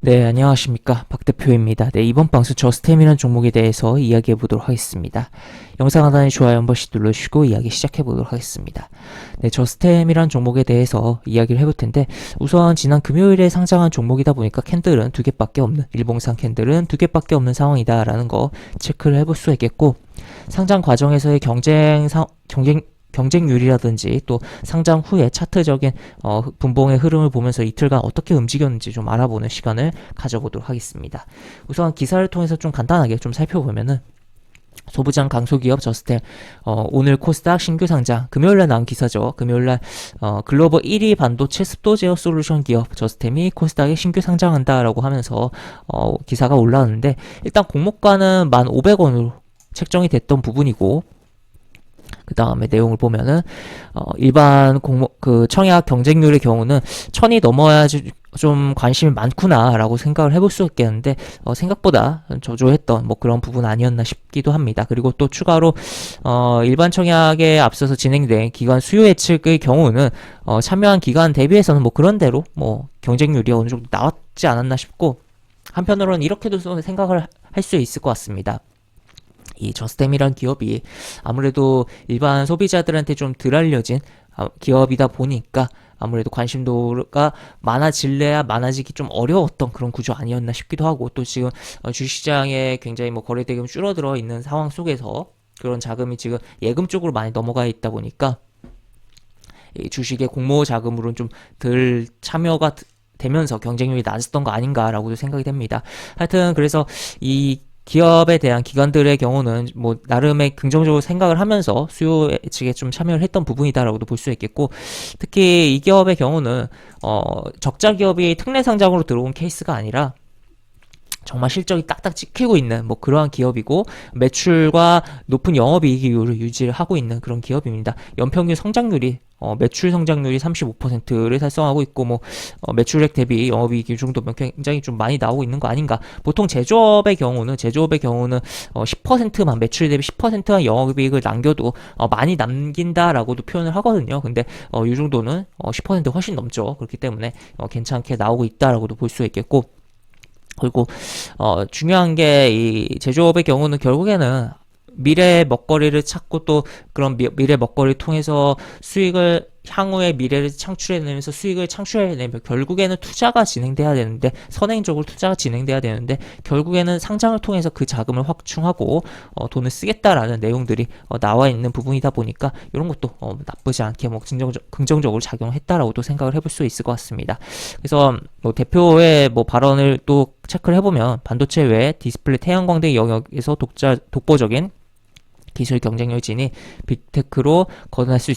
네, 안녕하십니까. 박 대표입니다. 네, 이번 방송 저스템이라는 종목에 대해서 이야기해 보도록 하겠습니다. 영상 하단에 좋아요 한 번씩 눌러주시고 이야기 시작해 보도록 하겠습니다. 네, 저스템이라는 종목에 대해서 이야기를 해볼 텐데, 우선 지난 금요일에 상장한 종목이다 보니까 캔들은 두 개밖에 없는, 일봉상 캔들은 두 개밖에 없는 상황이다라는 거 체크를 해볼 수 있겠고, 상장 과정에서의 경쟁률이라든지 또 상장 후에 차트적인 분봉의 흐름을 보면서 이틀간 어떻게 움직였는지 좀 알아보는 시간을 가져보도록 하겠습니다. 우선 기사를 통해서 좀 간단하게 좀 살펴보면은, 소부장 강소기업 저스템 오늘 코스닥 신규 상장, 금요일날 나온 기사죠. 금요일날 글로벌 1위 반도체 습도 제어 솔루션 기업 저스템이 코스닥에 신규 상장한다라고 하면서 기사가 올라왔는데, 일단 공모가는 1,500원으로 책정이 됐던 부분이고, 그 다음에 내용을 보면은 일반 청약 경쟁률의 경우는 1,000이 넘어야지 좀 관심이 많구나라고 생각을 해볼 수 있겠는데, 생각보다 저조했던 그런 부분 아니었나 싶기도 합니다. 그리고 또 추가로 일반 청약에 앞서서 진행된 기관 수요 예측의 경우는 참여한 기간 대비해서는 그런 대로 경쟁률이 어느 정도 나왔지 않았나 싶고, 한편으로는 이렇게도 생각을 할 수 있을 것 같습니다. 이 저스템이란 기업이 아무래도 일반 소비자들한테 좀 덜 알려진 기업이다 보니까 아무래도 관심도가 많아질래야 많아지기 좀 어려웠던 그런 구조 아니었나 싶기도 하고, 또 지금 주식시장에 굉장히 거래 대금이 줄어들어 있는 상황 속에서 그런 자금이 지금 예금 쪽으로 많이 넘어가 있다 보니까 이 주식의 공모 자금으로는 좀 덜 참여가 되면서 경쟁률이 낮았던 거 아닌가라고도 생각이 됩니다. 하여튼 그래서 이 기업에 대한 기관들의 경우는 나름의 긍정적으로 생각을 하면서 수요 예측에 좀 참여를 했던 부분이다라고도 볼 수 있겠고, 특히 이 기업의 경우는 적자 기업이 특례 상장으로 들어온 케이스가 아니라 정말 실적이 딱딱 찍히고 있는 그러한 기업이고, 매출과 높은 영업이익률을 유지를 하고 있는 그런 기업입니다. 연평균 성장률이 매출 성장률이 35%를 달성하고 있고, 매출액 대비 영업이익 이 정도면 굉장히 좀 많이 나오고 있는 거 아닌가. 보통 제조업의 경우는 10%만, 매출 대비 10%만 영업이익을 남겨도 많이 남긴다라고도 표현을 하거든요. 근데 이 정도는 10% 훨씬 넘죠. 그렇기 때문에 괜찮게 나오고 있다라고도 볼 수 있겠고, 그리고 중요한 게 이 제조업의 경우는 결국에는 미래 먹거리를 찾고, 또 그런 미래 먹거리를 통해서 수익을, 향후의 미래를 창출해내면서 수익을 창출해내면 결국에는 투자가 진행돼야 되는데, 선행적으로 투자가 진행돼야 되는데, 결국에는 상장을 통해서 그 자금을 확충하고 돈을 쓰겠다라는 내용들이 나와 있는 부분이다 보니까 이런 것도 나쁘지 않게 긍정적으로 작용했다라고도 생각을 해볼 수 있을 것 같습니다. 그래서 대표의 발언을 또 체크를 해보면, 반도체 외에 디스플레이, 태양광 등 영역에서 독보적인 기술 경쟁력 진입, 빅테크로 거듭날 수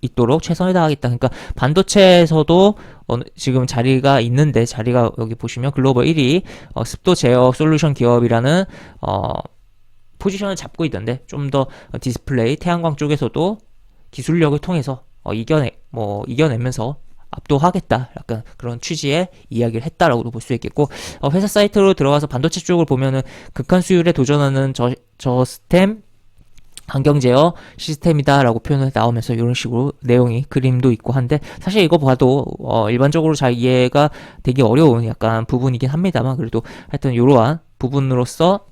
있도록 최선을 다하겠다. 그러니까 반도체에서도 지금 자리가 있는데, 자리가 여기 보시면 글로벌 1위 습도 제어 솔루션 기업이라는 포지션을 잡고 있던데, 좀 더 디스플레이, 태양광 쪽에서도 기술력을 통해서 이겨내면서 압도하겠다, 약간 그런 취지의 이야기를 했다라고도 볼 수 있겠고, 회사 사이트로 들어가서 반도체 쪽을 보면은 극한 수율에 도전하는 저스템 환경 제어 시스템이다라고 표현을 나오면서 이런 식으로 내용이, 그림도 있고 한데, 사실 이거 봐도 일반적으로 잘 이해가 되기 어려운 약간 부분이긴 합니다만, 그래도 하여튼 이러한 부분으로서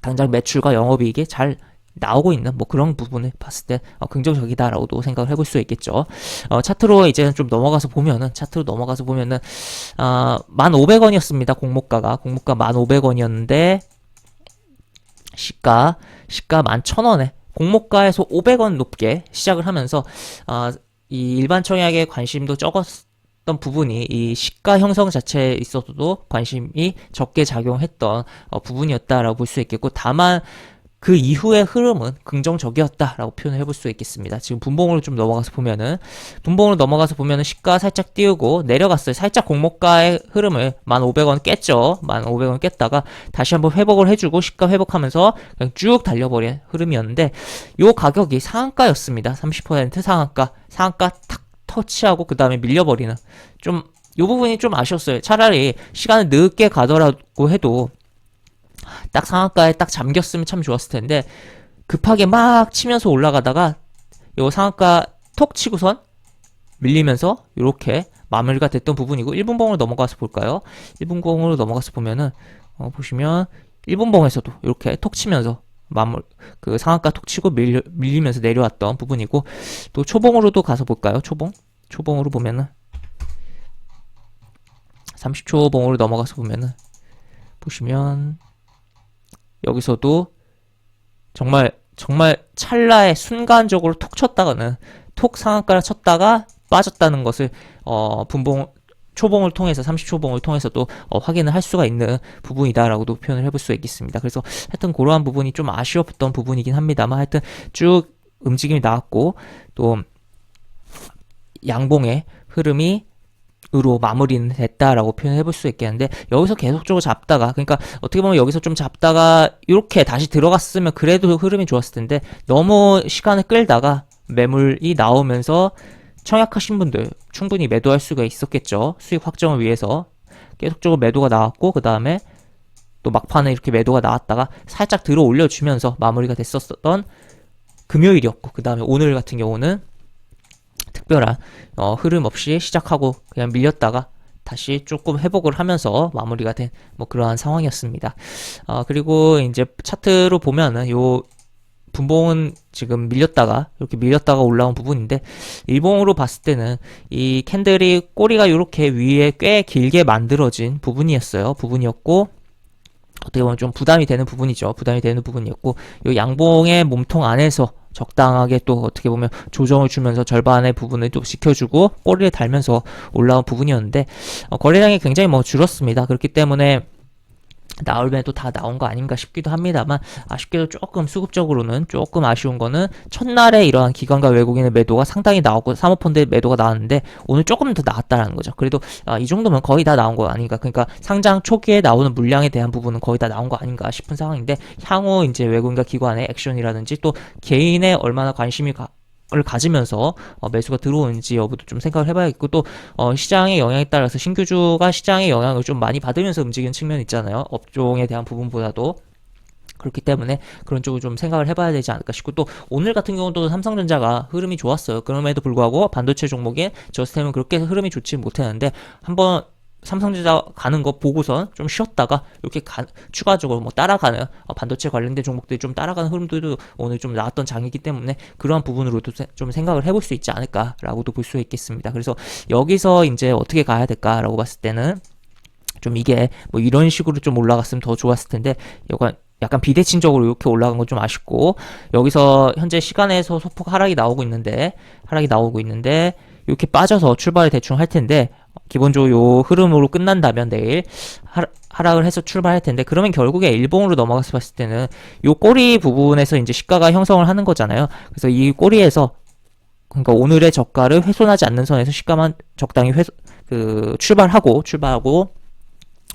당장 매출과 영업이익이 잘 나오고 있는 그런 부분을 봤을 때 긍정적이다라고도 생각을 해볼 수 있겠죠. 차트로 이제는 좀 넘어가서 보면은 1,500원이었습니다. 공모가 1,500원이었는데 시가 11,000원에 공모가에서 500원 높게 시작을 하면서 이 일반 청약에 관심도 적었던 부분이 이 시가 형성 자체에 있어서도 관심이 적게 작용했던 부분이었다라고 볼 수 있겠고, 다만 그 이후의 흐름은 긍정적이었다라고 표현을 해볼 수 있겠습니다. 지금 분봉으로 넘어가서 보면은 시가 살짝 띄우고 내려갔어요. 살짝 공모가의 흐름을 1,500원 깼죠. 1,500원 깼다가 다시 한번 회복을 해주고 시가 회복하면서 그냥 쭉 달려버린 흐름이었는데, 요 가격이 상한가였습니다. 30% 상한가 탁 터치하고 그 다음에 밀려버리는, 요 부분이 좀 아쉬웠어요. 차라리 시간을 늦게 가더라고 해도 딱 상한가에 딱 잠겼으면 참 좋았을 텐데, 급하게 막 치면서 올라가다가 요 상한가 톡 치고선 밀리면서 이렇게 마무리가 됐던 부분이고 1분봉으로 넘어가서 볼까요? 1분봉으로 넘어가서 보면은 보시면 1분봉에서도 이렇게 톡 치면서 그 상한가 톡 치고 밀리면서 내려왔던 부분이고, 또 초봉으로도 가서 볼까요? 초봉으로 보면은 30초 봉으로 넘어가서 보면은 보시면 여기서도 정말 찰나에 순간적으로 톡 쳤다가는 톡 상한가를 쳤다가 빠졌다는 것을 초봉을 통해서 30초봉을 통해서도 확인을 할 수가 있는 부분이다라고도 표현을 해볼 수 있겠습니다. 그래서 하여튼 그러한 부분이 좀 아쉬웠던 부분이긴 합니다만, 하여튼 쭉 움직임이 나왔고 또 양봉의 흐름이 으로 마무리는 됐다라고 표현해 볼 수 있겠는데, 여기서 계속적으로 잡다가, 그러니까 어떻게 보면 여기서 좀 잡다가 이렇게 다시 들어갔으면 그래도 흐름이 좋았을 텐데, 너무 시간을 끌다가 매물이 나오면서 청약하신 분들 충분히 매도할 수가 있었겠죠. 수익 확정을 위해서 계속적으로 매도가 나왔고, 그 다음에 또 막판에 이렇게 매도가 나왔다가 살짝 들어 올려주면서 마무리가 됐었던 금요일이었고, 그 다음에 오늘 같은 경우는 특별한 흐름 없이 시작하고 그냥 밀렸다가 다시 조금 회복을 하면서 마무리가 된 뭐 그러한 상황이었습니다. 그리고 이제 차트로 보면은 요 분봉은 지금 이렇게 밀렸다가 올라온 부분인데, 일봉으로 봤을 때는 이 캔들이 꼬리가 이렇게 위에 꽤 길게 만들어진 부분이었고, 어떻게 보면 좀 부담이 되는 부분이었고, 이 양봉의 몸통 안에서 적당하게 또 어떻게 보면 조정을 주면서 절반의 부분을 또 지켜주고 꼬리를 달면서 올라온 부분이었는데, 거래량이 굉장히 줄었습니다. 그렇기 때문에 나올 매도 다 나온 거 아닌가 싶기도 합니다만, 아쉽게도 조금 수급적으로는 조금 아쉬운 거는 첫날에 이러한 기관과 외국인의 매도가 상당히 나왔고 사모펀드의 매도가 나왔는데 오늘 조금 더 나왔다라는 거죠. 그래도 이 정도면 거의 다 나온 거 아닌가, 그러니까 상장 초기에 나오는 물량에 대한 부분은 거의 다 나온 거 아닌가 싶은 상황인데, 향후 이제 외국인과 기관의 액션이라든지 또 개인의 얼마나 관심이 을 가지면서 매수가 들어오는지 여부도 좀 생각을 해봐야겠고, 또 시장의 영향에 따라서 신규주가 시장의 영향을 좀 많이 받으면서 움직이는 측면이 있잖아요. 업종에 대한 부분보다도. 그렇기 때문에 그런 쪽을 좀 생각을 해봐야 되지 않을까 싶고, 또 오늘 같은 경우도 삼성전자가 흐름이 좋았어요. 그럼에도 불구하고 반도체 종목인 저스템은 그렇게 흐름이 좋지 못했는데, 한번 삼성전자 가는 거 보고선 좀 쉬었다가 이렇게 추가적으로 따라가는 반도체 관련된 종목들이 좀 따라가는 흐름들도 오늘 좀 나왔던 장이기 때문에, 그러한 부분으로도 좀 생각을 해볼 수 있지 않을까라고도 볼 수 있겠습니다. 그래서 여기서 이제 어떻게 가야 될까라고 봤을 때는 좀 이게 이런 식으로 좀 올라갔으면 더 좋았을 텐데, 약간 비대칭적으로 이렇게 올라간 건 좀 아쉽고, 여기서 현재 시간에서 소폭 하락이 나오고 있는데 이렇게 빠져서 출발을 대충 할 텐데, 기본적으로 요 흐름으로 끝난다면 내일 하락을 해서 출발할 텐데, 그러면 결국에 일봉으로 넘어가서 봤을 때는 요 꼬리 부분에서 이제 시가가 형성을 하는 거잖아요. 그래서 이 꼬리에서, 그러니까 오늘의 저가를 훼손하지 않는 선에서 시가만 적당히 출발하고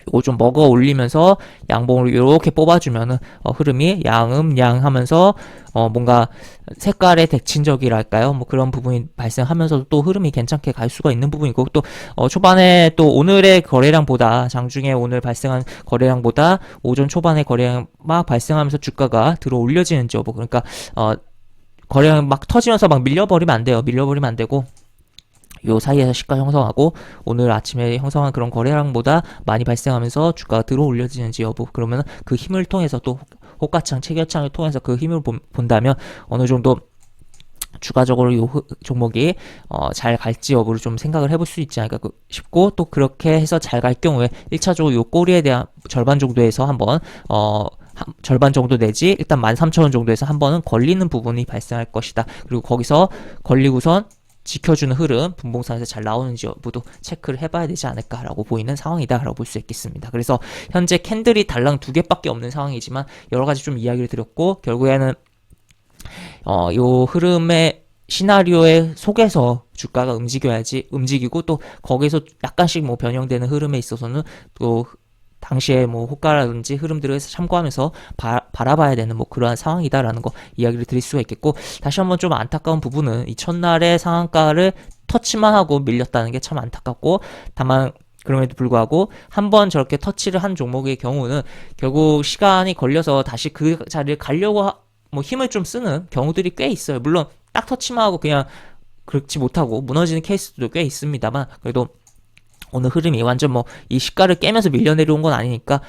요거 좀 먹어 올리면서 양봉으로 이렇게 뽑아주면은 흐름이 양양 하면서 뭔가 색깔의 대칭적이랄까요? 그런 부분이 발생하면서도 또 흐름이 괜찮게 갈 수가 있는 부분이고, 또 초반에 또 오늘의 거래량보다, 장중에 오늘 발생한 거래량보다 오전 초반에 거래량 막 발생하면서 주가가 들어 올려지는지 여부, 그러니까 거래량 막 터지면서 막 밀려버리면 안 되고, 요 사이에서 시가 형성하고 오늘 아침에 형성한 그런 거래량보다 많이 발생하면서 주가가 들어 올려지는지 여부, 그러면 그 힘을 통해서 또 호가창, 체결창을 통해서 그 힘을 본다면 어느 정도 추가적으로 이 종목이 잘 갈지 여부를 좀 생각을 해볼 수 있지 않을까 싶고, 또 그렇게 해서 잘 갈 경우에 1차적으로 이 꼬리에 대한 절반 정도에서 한번 절반 정도 내지 일단 13,000원 정도에서 한 번은 걸리는 부분이 발생할 것이다. 그리고 거기서 걸리고선 지켜주는 흐름, 분봉선에서 잘 나오는지 여부도 체크를 해봐야 되지 않을까라고 보이는 상황이다라고 볼 수 있겠습니다. 그래서 현재 캔들이 달랑 2개밖에 없는 상황이지만 여러가지 좀 이야기를 드렸고, 결국에는 요 흐름의 시나리오의 속에서 주가가 움직이고, 또 거기서 약간씩 변형되는 흐름에 있어서는 또 당시에 호가라든지 흐름들을 참고하면서 바라봐야 되는 그러한 상황이다라는 거 이야기를 드릴 수가 있겠고, 다시 한번 좀 안타까운 부분은 이 첫날의 상한가를 터치만 하고 밀렸다는 게 참 안타깝고, 다만 그럼에도 불구하고 한번 저렇게 터치를 한 종목의 경우는 결국 시간이 걸려서 다시 그 자리를 가려고 힘을 좀 쓰는 경우들이 꽤 있어요. 물론 딱 터치만 하고 그냥 그렇지 못하고 무너지는 케이스도 꽤 있습니다만, 그래도 오늘 흐름이 완전 뭐 이 시가를 깨면서 밀려 내려온 건 아니니까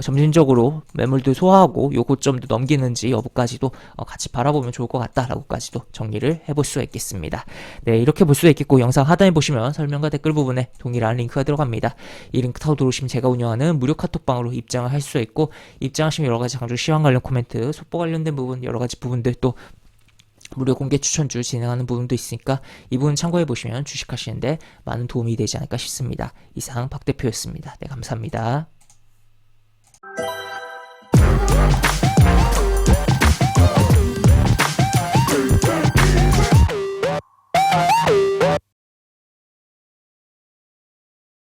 점진적으로 매물도 소화하고 요 고점도 넘기는지 여부까지도 같이 바라보면 좋을 것 같다라고까지도 정리를 해볼 수가 있겠습니다. 네, 이렇게 볼 수가 있겠고, 영상 하단에 보시면 설명과 댓글 부분에 동일한 링크가 들어갑니다. 이 링크 타고 들어오시면 제가 운영하는 무료 카톡방으로 입장을 할 수가 있고, 입장하시면 여러 가지 강조 시황 관련 코멘트, 속보 관련된 부분, 여러 가지 부분들, 또 무료 공개 추천주 진행하는 부분도 있으니까 이 부분 참고해 보시면 주식하시는데 많은 도움이 되지 않을까 싶습니다. 이상 박 대표였습니다. 네, 감사합니다.